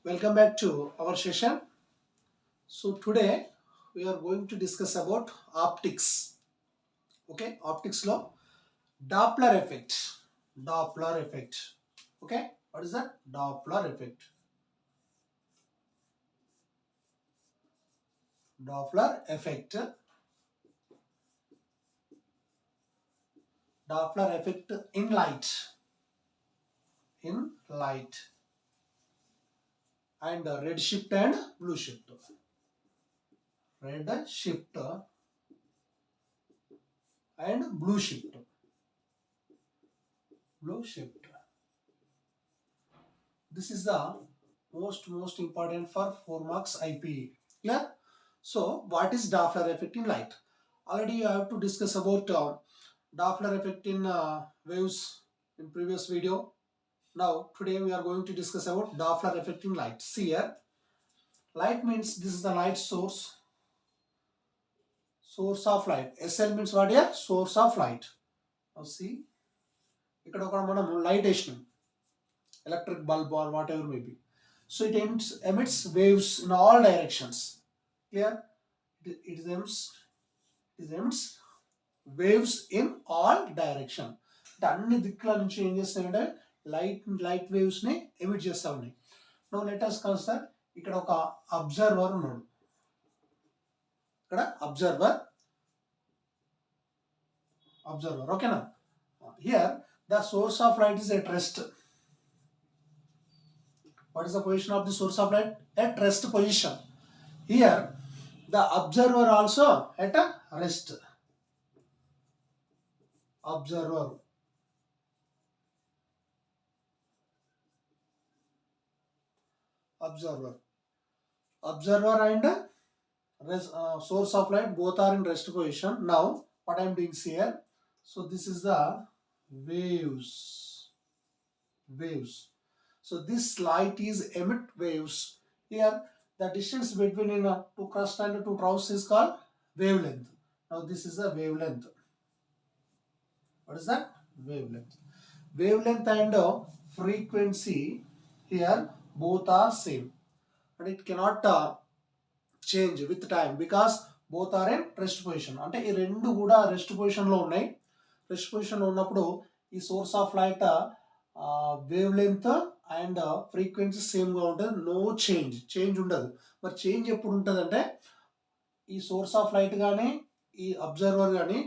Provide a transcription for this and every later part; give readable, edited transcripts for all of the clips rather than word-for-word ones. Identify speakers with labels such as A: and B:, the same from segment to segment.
A: Welcome back to our session. So today we are going to discuss about optics. Okay, optics law, Doppler effect. Doppler effect. Okay, what is that? Doppler effect. Doppler effect. Doppler effect in light. In light. And red shift and blue shift. Red shift and blue shift. Blue shift. This is the most important for 4 marks IPE. Clear? So what is Doppler effect in light? Already I have to discuss about Doppler effect in waves in previous video. Now today we are going to discuss about Doppler effect in light. See here, light means this is the light source. Source of light. SL means what here? Source of light. Now see, ఇక్కడ ఒక మనం light వేసినాం, electric bulb or whatever may be. So it emits waves in all directions. Clear? It emits waves in all direction. అన్ని దిక్కుల నుంచి ఏం చేస్తాయంటే light waves ని ఎమిట్ చేస్తూ ఉన్నాయి. నో లెట్ us కన్సిడర్, ఇక్కడ ఒక అబ్జర్వర్ ఉన్నాడు. ఇక్కడ అబ్జర్వర్ ఓకేనా. Here the source of light is at rest. What is the position of the source of light? At rest position. Here the observer also at a rest. Observer and source of light both are in rest position. Now what I am doing here, so this is the waves. So this light is emit waves. Here the distance between two crust and two troughs is called wavelength. Now this is the wavelength. What is that? Wavelength and frequency here both are same, and it cannot change with time because both are in rest position. అంటే ఈ రెండు కూడా rest position లో ఉన్నాయి. Rest position లో ఉన్నప్పుడు ఈ source of light wave length and frequency same గా ఉంటుంది. నో చేంజ్ ఉండదు. మరి చేంజ్ ఎప్పుడు ఉంటుంది అంటే ఈ సోర్స్ ఆఫ్ లైట్ కానీ ఈ అబ్జర్వర్ కానీ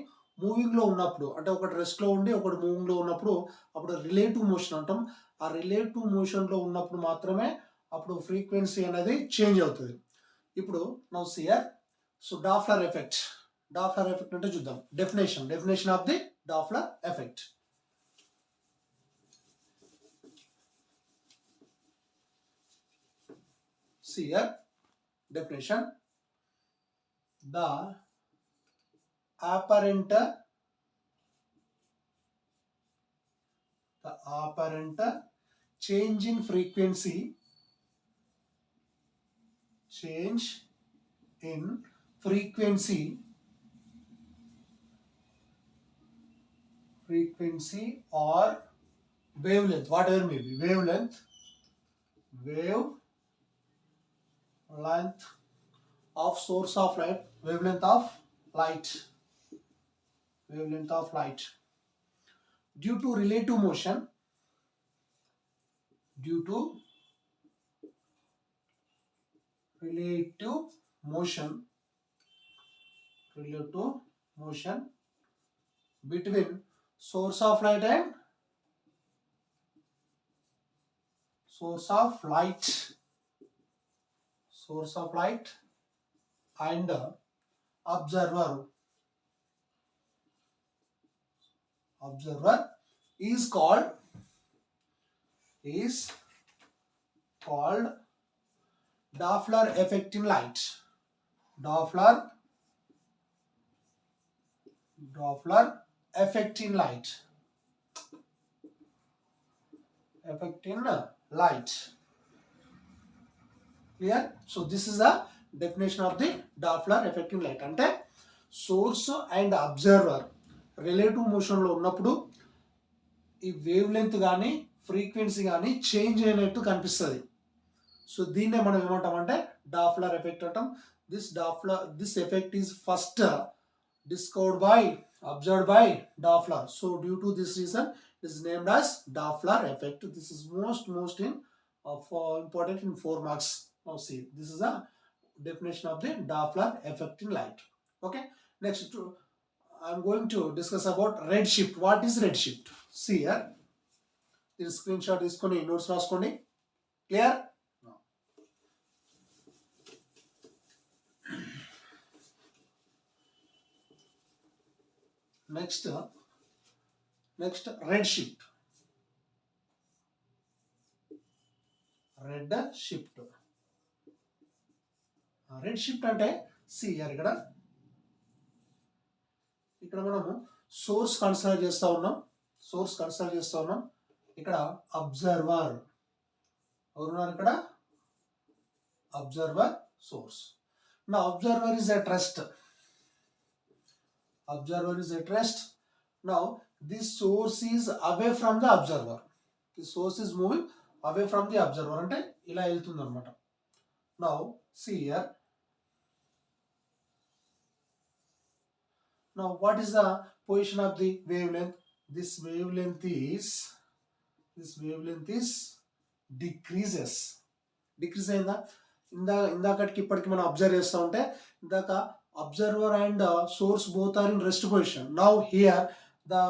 A: మూవింగ్ లో ఉన్నప్పుడు, అంటే ఒకటి రెస్ట్ లో ఉండి ఒకటి మూవింగ్ లో ఉన్నప్పుడు అప్పుడు రిలేటివ్ మోషన్ అంటాం. ఆ రిలేటివ్ మోషన్ లో ఉన్నప్పుడు మాత్రమే అప్పుడు ఫ్రీక్వెన్సీ అనేది చేంజ్ అవుతుంది. ఇప్పుడు నౌ సియర్, సో డాప్లర్ ఎఫెక్ట్ అంటే చూద్దాం. Definition of the Doppler effect. See here, definition: the apparent change in frequency or wavelength, whatever may be, wavelength of source of light, wavelength of light due to relative motion between source of light and observer is called Doppler effect in light. Doppler effect in light. Clear? So this is the definition of the Doppler effect in light. అంటే source and observer relative motion లో ఉన్నప్పుడు ఈ wave length కానీ frequency కానీ change అయినట్టు కనిపిస్తుంది. So దీన్నే మనం ఏమంటామంటే డాప్లర్ ఎఫెక్ట్ అంటాం. This effect is first discovered by observed by Doppler. So due to this reason it is named as Doppler effect. This is most in important in 4 marks. Now see, this is a definition of the Doppler effect in light. Okay, next I am going to discuss about redshift. What is redshift? See here, this screenshot is koni notes raskondi. Clear? Next redshift. Redshift అంటే see here ఇక్కడ మనము source consider చేస్తూ ఉన్నాం. ఇక్కడ observer ఎవరున్నారు? ఇక్కడ observer, source. నా observer is at rest. Now this source is away from the observer. The source is moving away from the observer అంటే ఇలా వెళ్తుంది అన్నమాట. Now see here. Now what is the position of the wavelength? This wavelength is decreases. Decrease అయిందా? ఇందాకటికి ఇప్పటికి మనం observe చేస్తూ ఉంటే ఇందాక observer and source both are in rest position. Now here the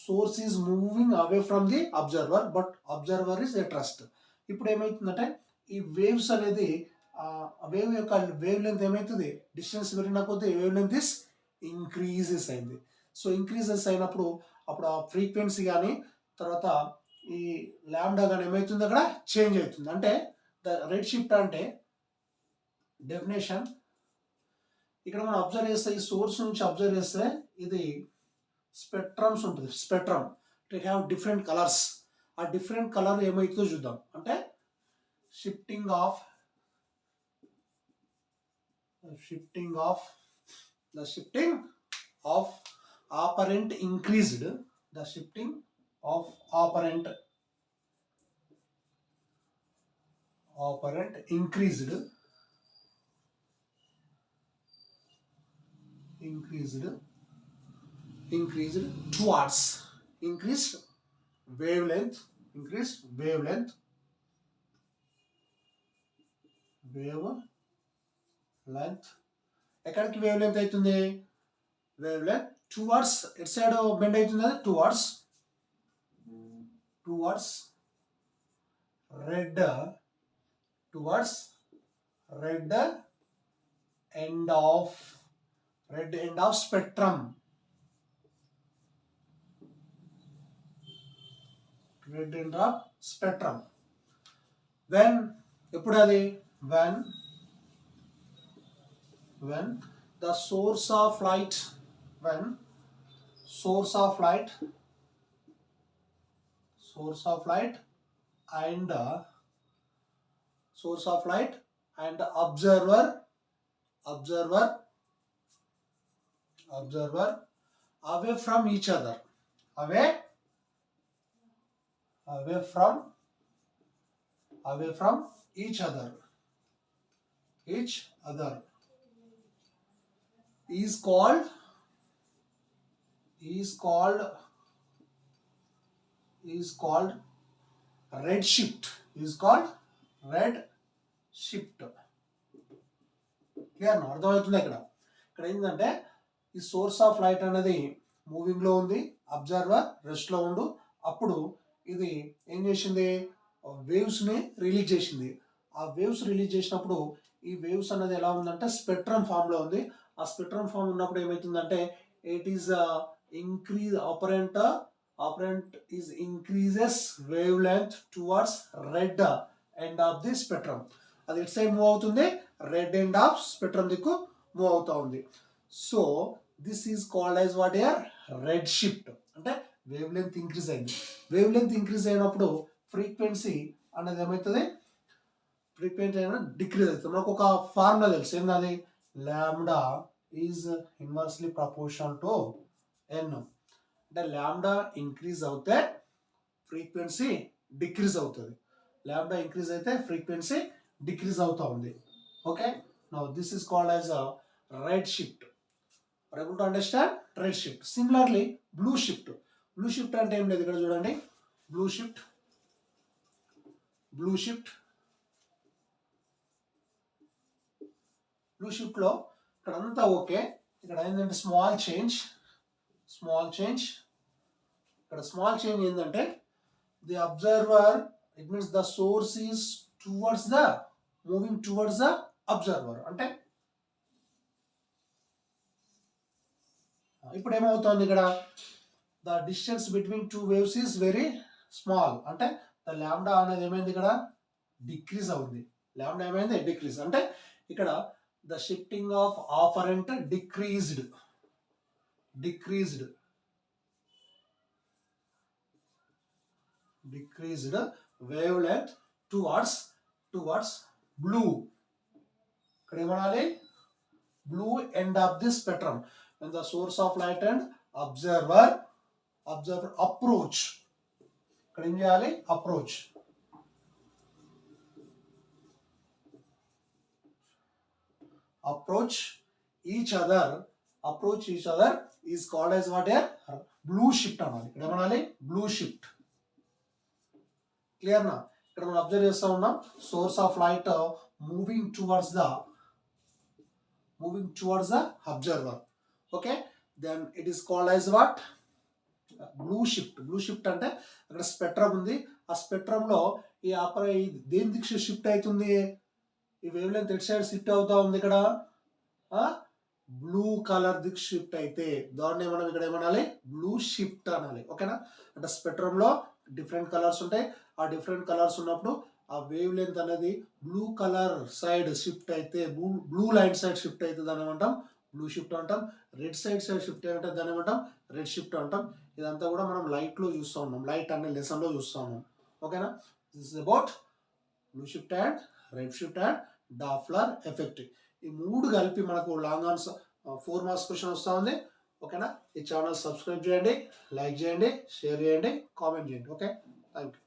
A: source is moving away from the observer, but observer is at rest. ఇప్పుడు ఏమవుతుందంటే ఈ waves అనేది వేవ్ యొక్క వేవ్ లెంత్ ఏమవుతుంది? డిస్టెన్స్ పెరిగిన కొద్దీ వేవ్ లెంత్ ఇస్ ఇంక్రీజెస్ అయింది. So increases అయినప్పుడు అప్పుడు ఆ ఫ్రీక్వెన్సీ కానీ తర్వాత ఈ లాంబ్డా కానీ ఏమవుతుంది? అక్కడ చేంజ్ అవుతుంది. అంటే ద రెడ్ షిఫ్ట్ అంటే డెఫినేషన్ ఇక్కడ మనం అబ్జర్వ్ చేస్తే ఈ సోర్స్ నుంచి అబ్జర్వ్ చేస్తే ఇది స్పెక్ట్రమ్స్ ఉంటుంది. Spectrum it have different colours. ఆ డిఫరెంట్ కలర్ ఏమైతుందో చూద్దాం. అంటే shifting of apparent increased. The shifting of apparent increased towards increased wavelength. ఎక్కడికి వేవ్ లెంత్ అవుతుంది? Wavelength towards at side bend అవుతుంది. Towards red end of spectrum. When ఎప్పుడు అది? when the source of light and observer away from each other. Away from each other is called red shift. Clear? అర్థమవుతుంది. ఇక్కడ ఏంటంటే ఈ source of light అనేది moving లో ఉంది, అబ్జర్వర్ రెస్ట్ లో ఉండు. అప్పుడు ఇది ఏం చేసింది? వేవ్స్ ని రిలీజ్ చేసింది. ఆ వేవ్స్ రిలీజ్ చేసినప్పుడు ఈ వేవ్స్ అనేది ఎలా ఉందంటే స్పెక్ట్రమ్ ఫామ్ లో ఉంది. ఆ స్పెక్ట్రమ్ ఫామ్ ఉన్నప్పుడు ఏమవుతుందంటే it is operant is increases wave length towards red end of the spectrum. అది ఇట్ సైడ్ మూవ్ అవుతుంది, రెడ్ ఎండ్ ఆఫ్ స్పెక్ట్రమ్ దిక్కు మూవ్ అవుతా ఉంది. So this is called as what year? Red shift. అంటే wave length increase అయింది. Wave length increase అయినప్పుడు frequency అనేది ఏమవుతుంది? ఫ్రీక్వెన్సీ అయినా డిక్రీజ్ అవుతుంది. మనకు ఒక ఫార్ములా తెలుసు. ఏంటది? Lambda is inversely proportional to n. అంటే లాంబ్డా ఇంక్రీజ్ అవుతే ఫ్రీక్వెన్సీ డిక్రీజ్ అవుతుంది. లాంబ్డా ఇంక్రీజ్ అయితే ఫ్రీక్వెన్సీ డిక్రీజ్ అవుతా ఉంది. Okay, now this is called as a red shift. Are able to understand? Red shift. Similarly blue shift. Blue shift అంటే ఏం లేదు, ఇక్కడ చూడండి, blue shift, blue shift, blue షిఫ్ట్లో ఇక్కడ అంతా ఓకే. ఇక్కడ ఏంటంటే స్మాల్ చేంజ్, ఇక్కడ స్మాల్ చేంజ్ ఏంటంటే the observer, it means the source is towards the moving towards the observer. అంటే ఇప్పుడు ఏమవుతుంది, ఇక్కడ the distance between two waves is very small. అంటే ద లాంబ్డా అనేది ఏమైంది, ఇక్కడ డిక్రీజ్ అవుతుంది. లాంబ్డా ఏమైంది, డిక్రీజ్. అంటే ఇక్కడ the shifting of operant decreased wave length towards blue. ఇక్కడ ఏమనాలి, blue end of the spectrum. when the source of light and observer approach, ఇక్కడ ఏం చేయాలి, approach each other is called as what, blue shift అనాలి. ఇక్కడ ఏమనాలి, blue shift. Clear నా? ఇక్కడ మనం అబ్జర్వ్ చేస్తూ ఉన్నాం, source of light moving towards the observer. Okay, then it is called as what, blue shift. Blue shift అంటే అక్కడ స్పెక్ట్రమ్ ఉంది, ఆ స్పెక్ట్రమ్లో ఈ దేని దిక్కు షిఫ్ట్ అవుతుంది, ఈ wave length at side shift అవుతా ఉంది. ఇక్కడ బ్లూ కలర్ దిక్కు షిఫ్ట్ అయితే దాన్ని మనం ఇక్కడ ఏమనాలి, బ్లూ షిఫ్ట్ అనాలి. ఓకేనా? అంటే స్పెక్ట్రమ్లో డిఫరెంట్ కలర్స్ ఉంటాయి, ఆ డిఫరెంట్ కలర్స్ ఉన్నప్పుడు ఆ వేవ్ లెంత్ అనేది బ్లూ కలర్ సైడ్ షిఫ్ట్ అయితే, బ్లూ లైన్ సైడ్ షిఫ్ట్ అయితే దాన్ని ఏమంటాం, బ్లూ షిఫ్ట్ అంటాం. రెడ్ సైడ్ షిఫ్ట్ అంటే దాన్ని ఏమంటాం, రెడ్ షిఫ్ట్ అంటాం. ఇదంతా కూడా మనం లైట్లో చూస్తూ ఉన్నాం, లైట్ అనే లెసన్లో చూస్తూ ఉన్నాం. ఓకేనా? This is about blue shift and red shift and Doppler effect. ఈ మూడు కలిపి మనకు లాంగ్ ఆన్సర్ 4 మార్క్స్ క్వశ్చన్ వస్తూ ఉంది. ఓకేనా? ఈ ఛానల్ సబ్స్క్రైబ్ చేయండి, లైక్ చేయండి, షేర్ చేయండి, కామెంట్ చేయండి. Okay, thank you.